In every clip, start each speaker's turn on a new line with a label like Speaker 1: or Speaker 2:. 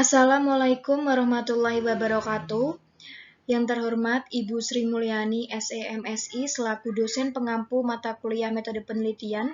Speaker 1: Assalamualaikum warahmatullahi wabarakatuh. Yang terhormat Ibu Sri Mulyani SEMSI selaku dosen pengampu mata kuliah metode penelitian.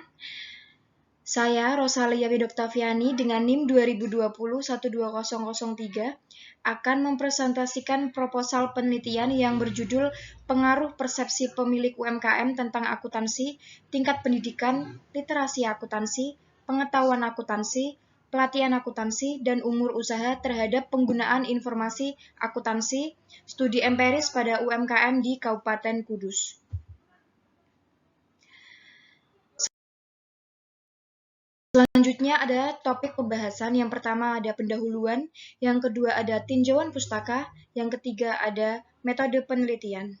Speaker 1: Saya Rosalia Widoktaviani dengan NIM 2020-12003 akan mempresentasikan proposal penelitian yang berjudul Pengaruh Persepsi Pemilik UMKM tentang Akuntansi, Tingkat Pendidikan, Literasi Akuntansi, Pengetahuan Akuntansi, Pelatihan Akuntansi, dan Umur Usaha terhadap penggunaan informasi akuntansi, studi empiris pada UMKM di Kabupaten Kudus. Selanjutnya ada topik pembahasan. Yang pertama ada pendahuluan, yang kedua ada tinjauan pustaka, yang ketiga ada metode penelitian.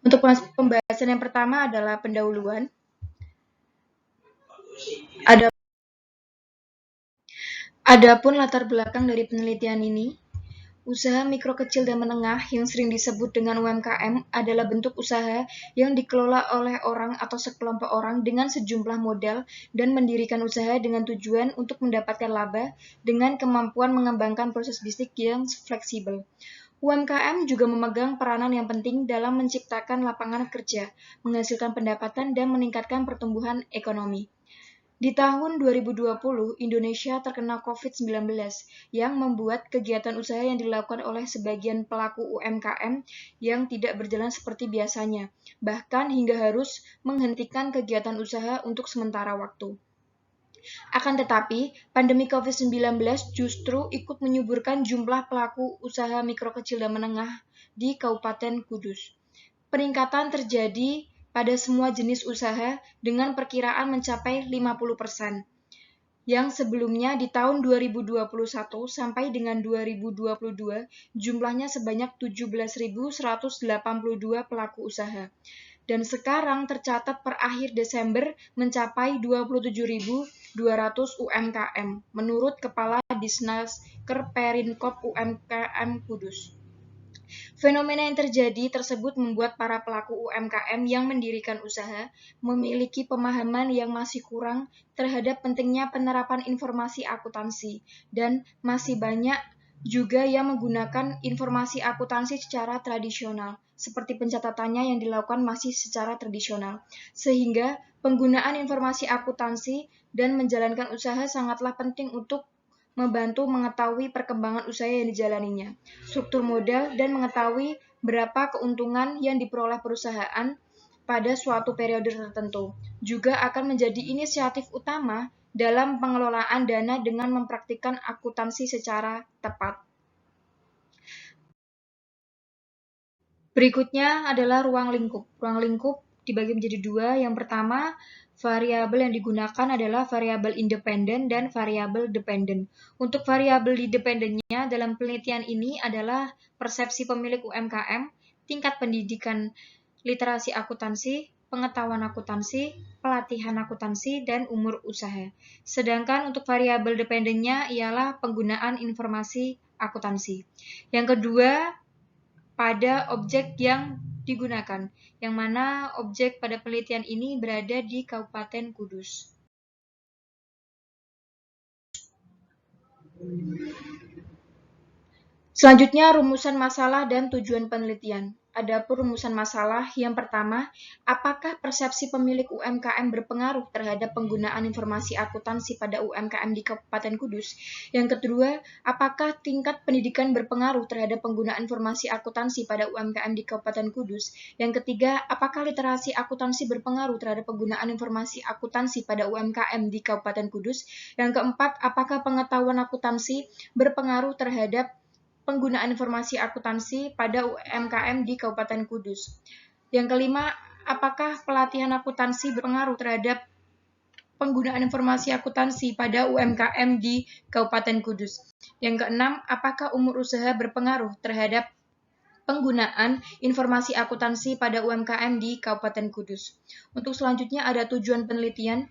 Speaker 1: Untuk pembahasan yang pertama adalah pendahuluan. Adapun latar belakang dari penelitian ini, usaha mikro kecil dan menengah yang sering disebut dengan UMKM adalah bentuk usaha yang dikelola oleh orang atau sekelompok orang dengan sejumlah modal dan mendirikan usaha dengan tujuan untuk mendapatkan laba dengan kemampuan mengembangkan proses bisnis yang fleksibel. UMKM juga memegang peranan yang penting dalam menciptakan lapangan kerja, menghasilkan pendapatan, dan meningkatkan pertumbuhan ekonomi. Di tahun 2020, Indonesia terkena COVID-19 yang membuat kegiatan usaha yang dilakukan oleh sebagian pelaku UMKM yang tidak berjalan seperti biasanya, bahkan hingga harus menghentikan kegiatan usaha untuk sementara waktu. Akan tetapi, pandemi COVID-19 justru ikut menyuburkan jumlah pelaku usaha mikro kecil dan menengah di Kabupaten Kudus. Peningkatan terjadi pada semua jenis usaha dengan perkiraan mencapai 50%, yang sebelumnya di tahun 2021 sampai dengan 2022 jumlahnya sebanyak 17.182 pelaku usaha. Dan sekarang tercatat per akhir Desember mencapai 27.200 UMKM, menurut Kepala Disnaker Perinkop UMKM Kudus. Fenomena yang terjadi tersebut membuat para pelaku UMKM yang mendirikan usaha memiliki pemahaman yang masih kurang terhadap pentingnya penerapan informasi akuntansi, dan masih banyak juga yang menggunakan informasi akuntansi secara tradisional, seperti pencatatannya yang dilakukan masih secara tradisional, sehingga penggunaan informasi akuntansi dan menjalankan usaha sangatlah penting untuk membantu mengetahui perkembangan usaha yang dijalaninya, struktur modal, dan mengetahui berapa keuntungan yang diperoleh perusahaan pada suatu periode tertentu. Juga akan menjadi inisiatif utama dalam pengelolaan dana dengan mempraktikkan akuntansi secara tepat. Berikutnya adalah ruang lingkup. Ruang lingkup dibagi menjadi dua. Yang pertama, variabel yang digunakan adalah variabel independen dan variabel dependen. Untuk variabel independennya dalam penelitian ini adalah persepsi pemilik UMKM, tingkat pendidikan literasi akuntansi, pengetahuan akuntansi, pelatihan akuntansi, dan umur usaha. Sedangkan untuk variabel dependennya ialah penggunaan informasi akuntansi. Yang kedua, pada objek yang digunakan, yang mana objek pada penelitian ini berada di Kabupaten Kudus. Selanjutnya, rumusan masalah dan tujuan penelitian. Adapun rumusan masalah, yang pertama, apakah persepsi pemilik UMKM berpengaruh terhadap penggunaan informasi akuntansi pada UMKM di Kabupaten Kudus? Yang kedua, apakah tingkat pendidikan berpengaruh terhadap penggunaan informasi akuntansi pada UMKM di Kabupaten Kudus? Yang ketiga, apakah literasi akuntansi berpengaruh terhadap penggunaan informasi akuntansi pada UMKM di Kabupaten Kudus? Yang keempat, apakah pengetahuan akuntansi berpengaruh terhadap penggunaan informasi akuntansi pada UMKM di Kabupaten Kudus? Yang kelima, apakah pelatihan akuntansi berpengaruh terhadap penggunaan informasi akuntansi pada UMKM di Kabupaten Kudus? Yang keenam, apakah umur usaha berpengaruh terhadap penggunaan informasi akuntansi pada UMKM di Kabupaten Kudus? Untuk selanjutnya ada tujuan penelitian.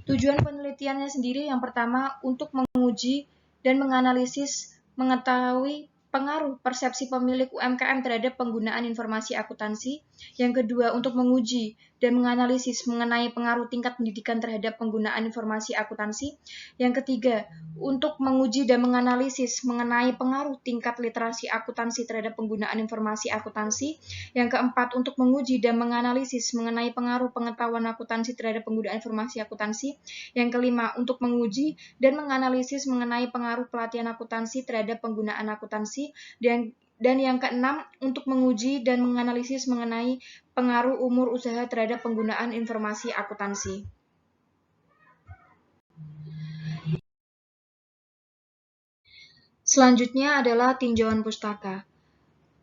Speaker 1: Tujuan penelitiannya sendiri yang pertama untuk menguji dan menganalisis mengetahui pengaruh persepsi pemilik UMKM terhadap penggunaan informasi akuntansi. Yang kedua, untuk menguji dan menganalisis mengenai pengaruh tingkat pendidikan terhadap penggunaan informasi akuntansi. Yang ketiga, untuk menguji dan menganalisis mengenai pengaruh tingkat literasi akuntansi terhadap penggunaan informasi akuntansi. Yang keempat, untuk menguji dan menganalisis mengenai pengaruh pengetahuan akuntansi terhadap penggunaan informasi akuntansi. Yang kelima, untuk menguji dan menganalisis mengenai pengaruh pelatihan akuntansi terhadap penggunaan akuntansi. Dan yang keenam, untuk menguji dan menganalisis mengenai pengaruh umur usaha terhadap penggunaan informasi akuntansi. Selanjutnya adalah tinjauan pustaka.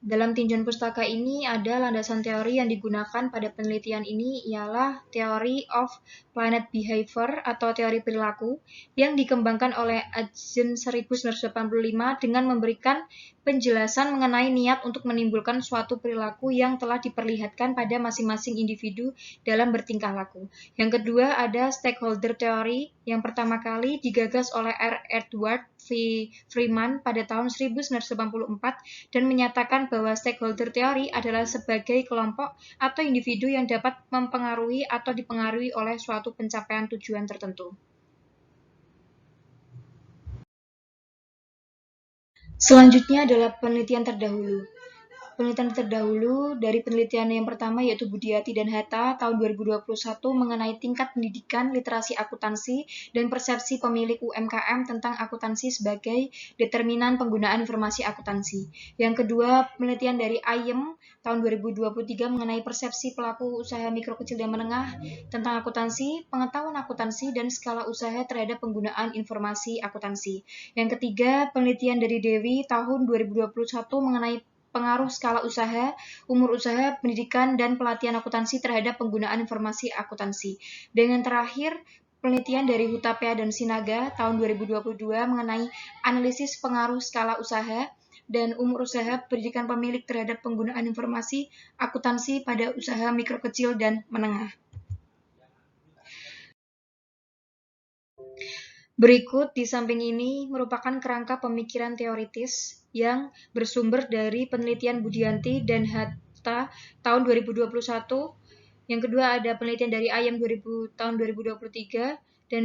Speaker 1: Dalam tinjauan pustaka ini ada landasan teori yang digunakan pada penelitian ini ialah Theory of Planet Behavior atau teori perilaku yang dikembangkan oleh Adjen 1985 dengan memberikan penjelasan mengenai niat untuk menimbulkan suatu perilaku yang telah diperlihatkan pada masing-masing individu dalam bertingkah laku. Yang kedua ada stakeholder theory yang pertama kali digagas oleh R. Edward Freeman pada tahun 1984 dan menyatakan bahwa stakeholder theory adalah sebagai kelompok atau individu yang dapat mempengaruhi atau dipengaruhi oleh suatu pencapaian tujuan tertentu. Selanjutnya adalah penelitian terdahulu. Penelitian terdahulu dari penelitian yang pertama yaitu Budiati dan Hatta tahun 2021 mengenai tingkat pendidikan literasi akuntansi dan persepsi pemilik UMKM tentang akuntansi sebagai determinan penggunaan informasi akuntansi. Yang kedua, penelitian dari Ayem tahun 2023 mengenai persepsi pelaku usaha mikro kecil dan menengah tentang akuntansi, pengetahuan akuntansi, dan skala usaha terhadap penggunaan informasi akuntansi. Yang ketiga, penelitian dari Dewi tahun 2021 mengenai pengaruh skala usaha, umur usaha, pendidikan, dan pelatihan akuntansi terhadap penggunaan informasi akuntansi. Dan yang terakhir, penelitian dari Hutapea dan Sinaga tahun 2022 mengenai analisis pengaruh skala usaha dan umur usaha pendidikan pemilik terhadap penggunaan informasi akuntansi pada usaha mikro kecil dan menengah. Berikut di samping ini merupakan kerangka pemikiran teoritis yang bersumber dari penelitian Budianti dan Hatta tahun 2021. Yang kedua ada penelitian dari Ayem tahun 2023 dan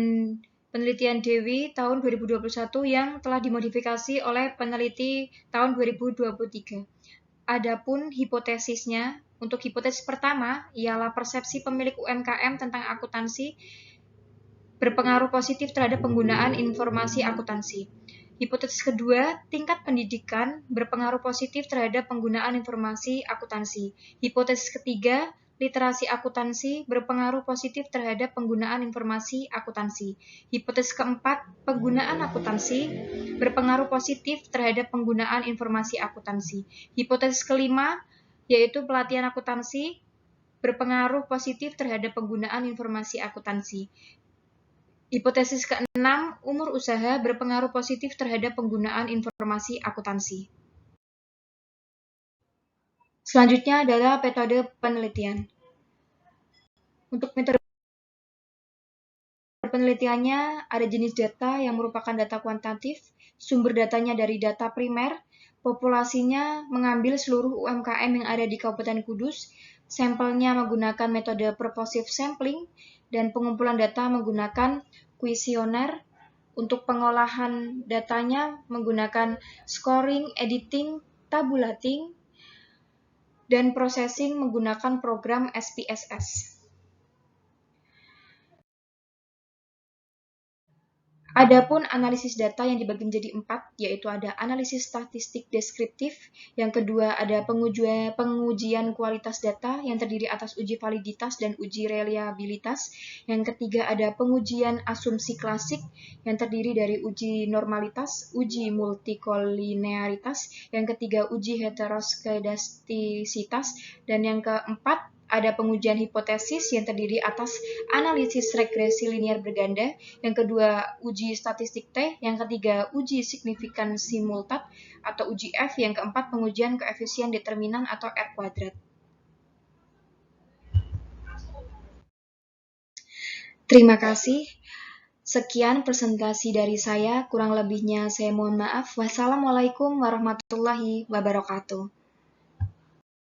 Speaker 1: penelitian Dewi tahun 2021 yang telah dimodifikasi oleh peneliti tahun 2023. Adapun hipotesisnya, untuk hipotesis pertama ialah persepsi pemilik UMKM tentang akuntansi berpengaruh positif terhadap penggunaan informasi akuntansi. Hipotesis kedua, tingkat pendidikan berpengaruh positif terhadap penggunaan informasi akuntansi. Hipotesis ketiga, literasi akuntansi berpengaruh positif terhadap penggunaan informasi akuntansi. Hipotesis keempat, penggunaan akuntansi berpengaruh positif terhadap penggunaan informasi akuntansi. Hipotesis kelima, yaitu pelatihan akuntansi berpengaruh positif terhadap penggunaan informasi akuntansi. Hipotesis keenam, umur usaha berpengaruh positif terhadap penggunaan informasi akuntansi. Selanjutnya adalah metode penelitian. Untuk metode penelitiannya ada jenis data yang merupakan data kuantitatif, sumber datanya dari data primer, populasinya mengambil seluruh UMKM yang ada di Kabupaten Kudus, sampelnya menggunakan metode purposive sampling, dan pengumpulan data menggunakan kuesioner. Untuk pengolahan datanya menggunakan scoring, editing, tabulating, dan processing menggunakan program SPSS. Adapun analisis data yang dibagi menjadi 4, yaitu ada analisis statistik deskriptif, yang kedua ada pengujian kualitas data yang terdiri atas uji validitas dan uji reliabilitas, yang ketiga ada pengujian asumsi klasik yang terdiri dari uji normalitas, uji multikolinearitas, yang ketiga uji heteroskedastisitas, dan yang keempat ada pengujian hipotesis yang terdiri atas analisis regresi linear berganda, yang kedua uji statistik T, yang ketiga uji signifikansi multat atau uji F, yang keempat pengujian koefisien determinan atau R kuadrat. Terima kasih. Sekian presentasi dari saya, kurang lebihnya saya mohon maaf. Wassalamualaikum warahmatullahi wabarakatuh.